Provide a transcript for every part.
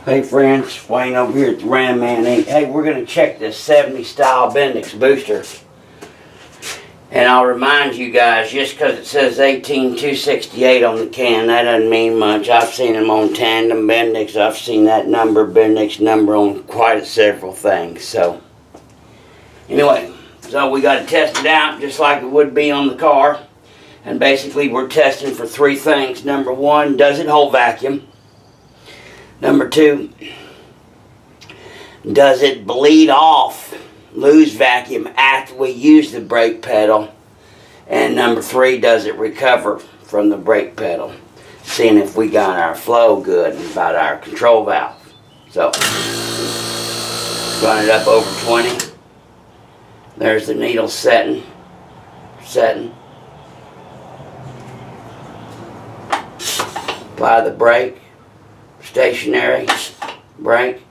Hey friends, Wayne over here at the Ram Man Inc. Hey, we're going to check this 70 style Bendix booster. And I'll remind you guys, just because it says 18268 on the can, that doesn't mean much. I've seen them on tandem Bendix. I've seen that number, Bendix number, on quite several things. So, anyway, so we got to test it out just like it would be on the car. And basically we're testing for three things. Number one, does it hold vacuum? Number two, does it bleed off, lose vacuum after we use the brake pedal? And number three, does it recover from the brake pedal? Seeing if we got our flow good about our control valve. So, run it up over 20. There's the needle setting. Apply the brake. Stationary, brake,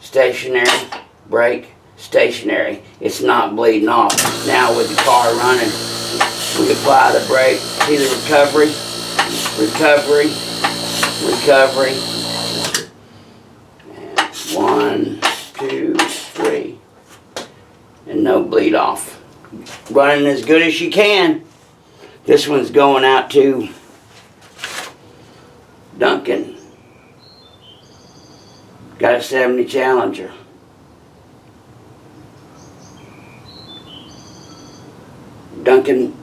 stationary, brake, stationary. It's not bleeding off. Now with the car running, we apply the brake. See the recovery, and 1, 2, 3, and no bleed off. Running as good as you can. This one's going out to Duncan. Got a 70 Challenger. Duncan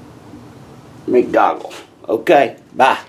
McDougall. Okay, bye.